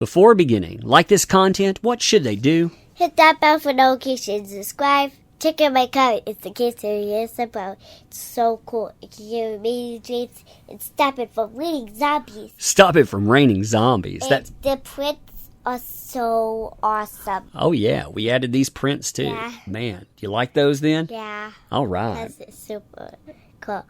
Before beginning, like this content, what should they do? Hit that bell for notifications, subscribe, check out my comment. It's the Kids Series about. It's so cool. It can give amazing dreams and stop it from raining zombies. Stop it from raining zombies. And the prints are so awesome. Oh yeah, we added these prints too. Yeah. Man, do you like those then? Yeah. All right. That's super cool.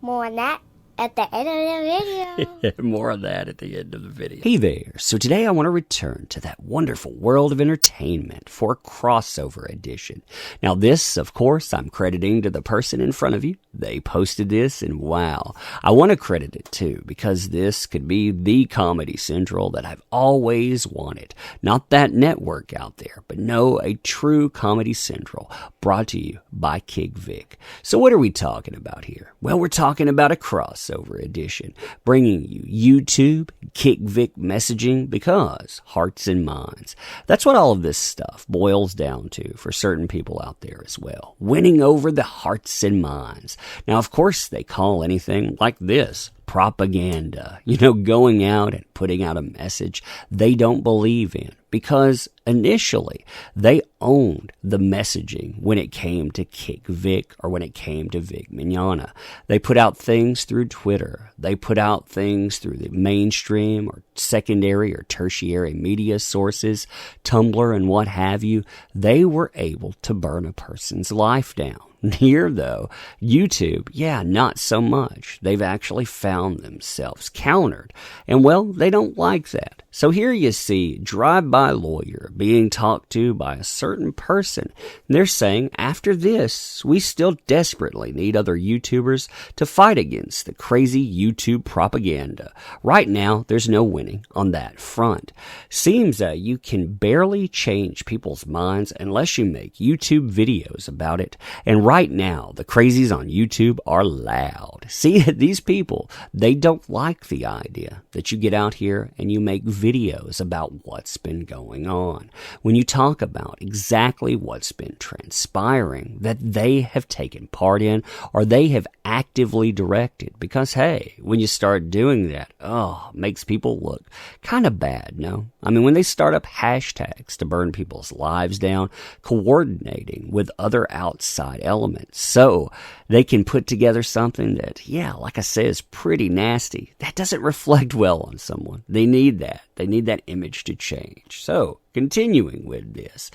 More on that at the end of the video. More on that at the end of the video. Hey there. So today I want to return to that wonderful world of entertainment for a crossover edition. Now this, of course, I'm crediting to the person in front of you. They posted this and wow. I want to credit it too because this could be the Comedy Central that I've always wanted. Not that network out there, but no, a true Comedy Central brought to you by KICKVIC. So what are we talking about here? Well, we're talking about a crossover edition, bringing you YouTube, KICKVIC messaging, because hearts and minds. That's what all of this stuff boils down to for certain people out there as well. Winning over the hearts and minds. Now, of course, they call anything like this propaganda, going out and putting out a message they don't believe in, because initially they owned the messaging when it came to KICKVIC or when it came to Vic Mignogna. They put out things through Twitter. They put out things through the mainstream or secondary or tertiary media sources, Tumblr and what have you. They were able to burn a person's life down. Here, though, YouTube, not so much. They've actually found themselves countered. And, well, they don't like that. So here you see drive-by lawyer being talked to by a certain person. They're saying, after this, we still desperately need other YouTubers to fight against the crazy YouTube propaganda. Right now, there's no winning on that front. Seems that you can barely change people's minds unless you make YouTube videos about it. And right now, the crazies on YouTube are loud. See, these people, they don't like the idea that you get out here and you make videos about what's been going on. When you talk about exactly what's been transpiring that they have taken part in or they have actively directed. Because, hey, when you start doing that, it makes people look kind of bad, no? I mean, when they start up hashtags to burn people's lives down, coordinating with other outside elements so they can put together something that, like I said, is pretty nasty. That doesn't reflect well on someone. They need that. They need that image to change. So, continuing with this,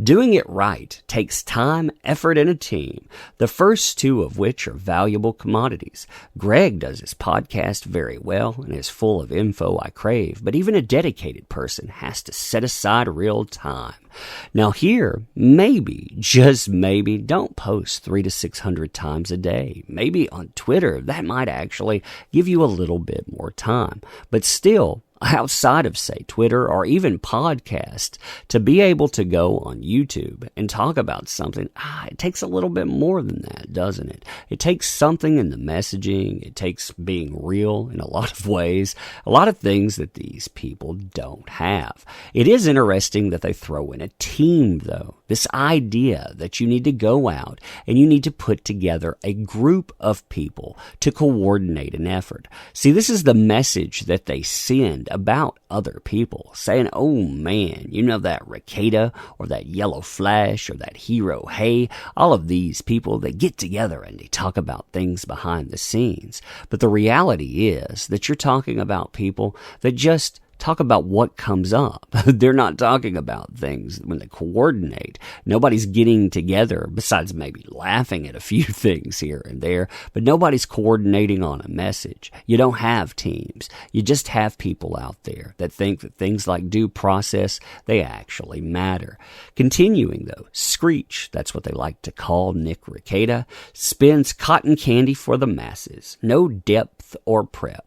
doing it right takes time, effort, and a team, the first two of which are valuable commodities. Greg does his podcast very well and is full of info I crave, but even a dedicated person has to set aside real time. Now here, maybe, just maybe, don't post 300 to 600 times a day. Maybe on Twitter, that might actually give you a little bit more time. But still, outside of, say, Twitter or even podcast, to be able to go on YouTube and talk about something, it takes a little bit more than that, doesn't it? It takes something in the messaging. It takes being real in a lot of ways, a lot of things that these people don't have. It is interesting that they throw in a team, though. This idea that you need to go out and you need to put together a group of people to coordinate an effort. See, this is the message that they send about other people, saying, oh man, that Ricada or that Yellow Flash or that Hero Hey, all of these people, they get together and they talk about things behind the scenes. But the reality is that you're talking about people that just talk about what comes up. They're not talking about things when they coordinate. Nobody's getting together, besides maybe laughing at a few things here and there, but nobody's coordinating on a message. You don't have teams. You just have people out there that think that things like due process, they actually matter. Continuing though, Screech, that's what they like to call Nick Ricada, spins cotton candy for the masses. No depth or prep.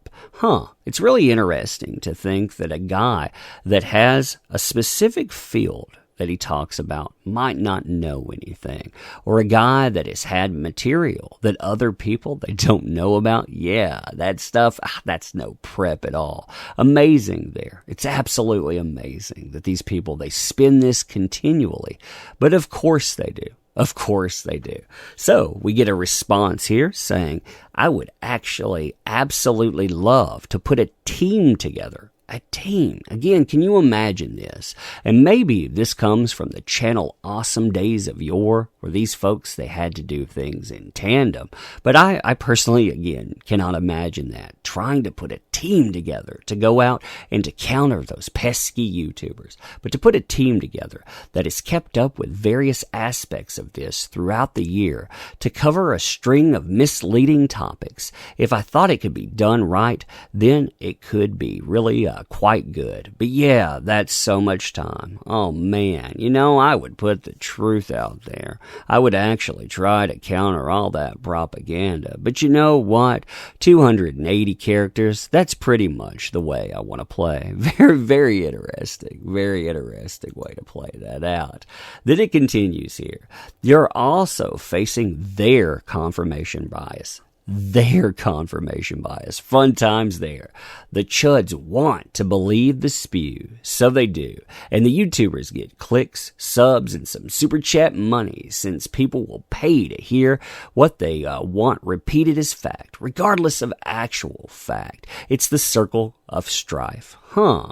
It's really interesting to think that a guy that has a specific field that he talks about might not know anything, or a guy that has had material that other people, they don't know about. That stuff, that's no prep at all. Amazing there. It's absolutely amazing that these people, they spin this continually, but of course they do. Of course they do. So we get a response here saying, I would actually absolutely love to put a team together A team. Again, can you imagine this? And maybe this comes from the channel awesome days of yore, where these folks, they had to do things in tandem. But I personally, again, cannot imagine that. Trying to put a team together to go out and to counter those pesky YouTubers. But to put a team together that has kept up with various aspects of this throughout the year to cover a string of misleading topics. If I thought it could be done right, then it could be really quite good. But yeah, that's so much time. Oh man, I would put the truth out there. I would actually try to counter all that propaganda. But you know what? 280 characters, that's pretty much the way I want to play. Very, very interesting. Very interesting way to play that out. Then it continues here. You're also facing their confirmation bias. Their confirmation bias. Fun times there. The chuds want to believe the spew, so they do. And the YouTubers get clicks, subs, and some super chat money, since people will pay to hear what they want repeated as fact, regardless of actual fact. It's the circle of strife.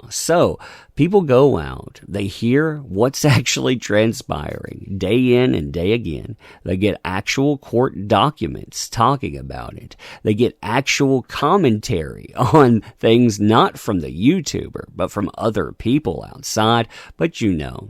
So people go out, they hear what's actually transpiring day in and day again. They get actual court documents talking about it. They get actual commentary on things not from the YouTuber, but from other people outside. But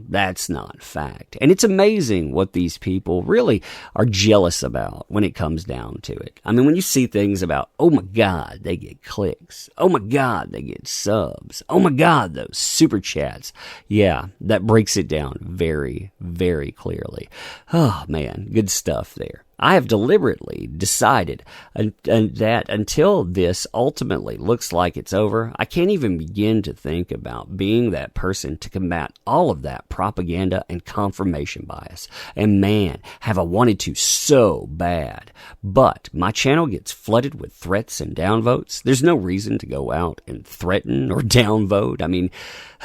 that's not fact. And it's amazing what these people really are jealous about when it comes down to it. I mean, when you see things about, oh my God, they get clicks. Oh my God, they get subs. Oh my God, those super chats. Yeah, that breaks it down very, very clearly. Oh man, good stuff there. I have deliberately decided that until this ultimately looks like it's over, I can't even begin to think about being that person to combat all of that propaganda and confirmation bias. And man, have I wanted to so bad. But my channel gets flooded with threats and downvotes. There's no reason to go out and threaten or downvote. I mean,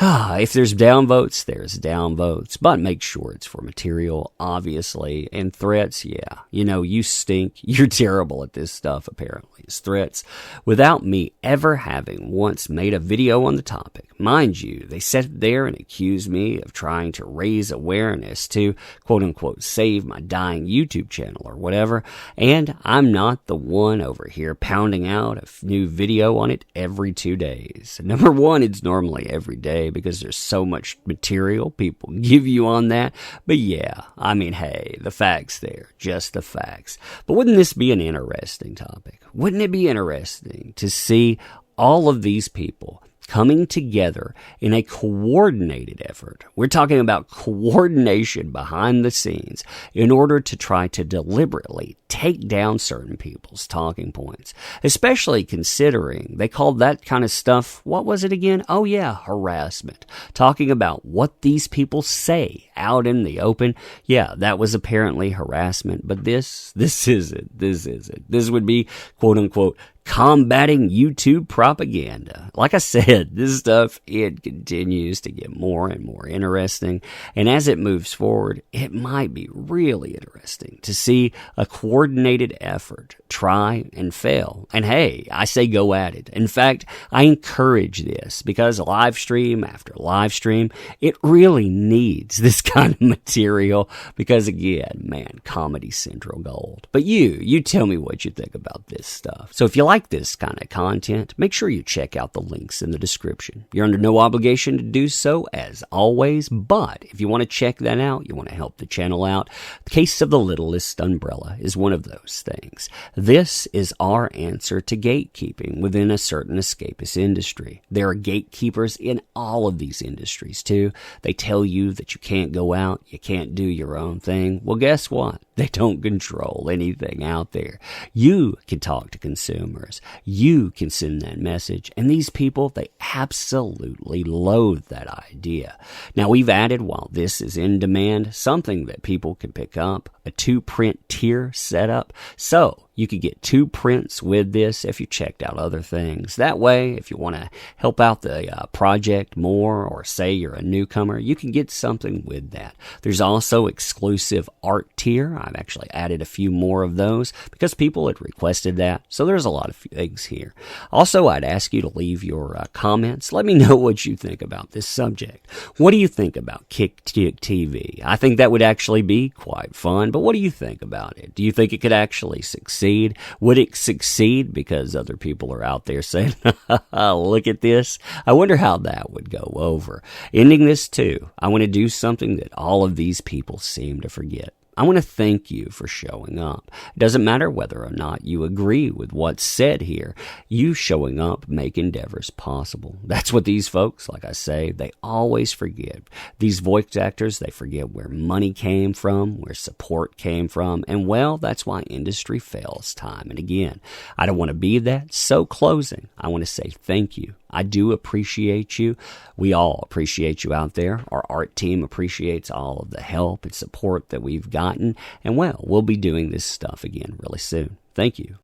if there's downvotes, there's downvotes. But make sure it's for material, obviously. And threats, yeah. You stink. You're terrible at this stuff, apparently. It's threats. Without me ever having once made a video on the topic. Mind you, they sat there and accused me of trying to raise awareness to, quote-unquote, save my dying YouTube channel or whatever. And I'm not the one over here pounding out a new video on it every 2 days. Number one, it's normally every day because there's so much material people give you on that. But yeah, I mean, hey, the facts there. Just the facts. But wouldn't this be an interesting topic? Wouldn't it be interesting to see all of these people coming together in a coordinated effort? We're talking about coordination behind the scenes in order to try to deliberately take down certain people's talking points, especially considering they called that kind of stuff, what was it again? Oh yeah, harassment. Talking about what these people say out in the open. Yeah, that was apparently harassment, but this isn't. This would be, quote unquote, combating YouTube propaganda. Like I said, this stuff, it continues to get more and more interesting. And as it moves forward, it might be really interesting to see a coordinated effort try and fail. And hey, I say go at it. In fact, I encourage this because live stream after live stream, it really needs this kind of material because again, man, Comedy Central gold. But you tell me what you think about this stuff. So if you like this kind of content, make sure you check out the links in the description. You're under no obligation to do so as always, but if you want to check that out, you want to help the channel out, the Case of the Littlest Umbrella is one of those things. This is our answer to gatekeeping within a certain escapist industry. There are gatekeepers in all of these industries too. They tell you that you can't go out, you can't do your own thing. Well, guess what? They don't control anything out there. You can talk to consumers. You can send that message. And these people, they absolutely loathe that idea. Now, we've added, while this is in demand, something that people can pick up, a 2-print tier setup. So You could get 2 prints with this if you checked out other things. That way, if you want to help out the project more, or say you're a newcomer, you can get something with that. There's also exclusive art tier. I've actually added a few more of those because people had requested that. So there's a lot of things here. Also, I'd ask you to leave your comments. Let me know what you think about this subject. What do you think about KICKVIC TV? I think that would actually be quite fun, but what do you think about it? Do you think it could actually succeed? Would it succeed because other people are out there saying, look at this? I wonder how that would go over. Ending this too, I want to do something that all of these people seem to forget. I want to thank you for showing up. It doesn't matter whether or not you agree with what's said here. You showing up make endeavors possible. That's what these folks, like I say, they always forget. These voice actors, they forget where money came from, where support came from, and well, that's why industry fails time and again. I don't want to be that. So closing, I want to say thank you. I do appreciate you. We all appreciate you out there. Our art team appreciates all of the help and support that we've gotten. And well, we'll be doing this stuff again really soon. Thank you.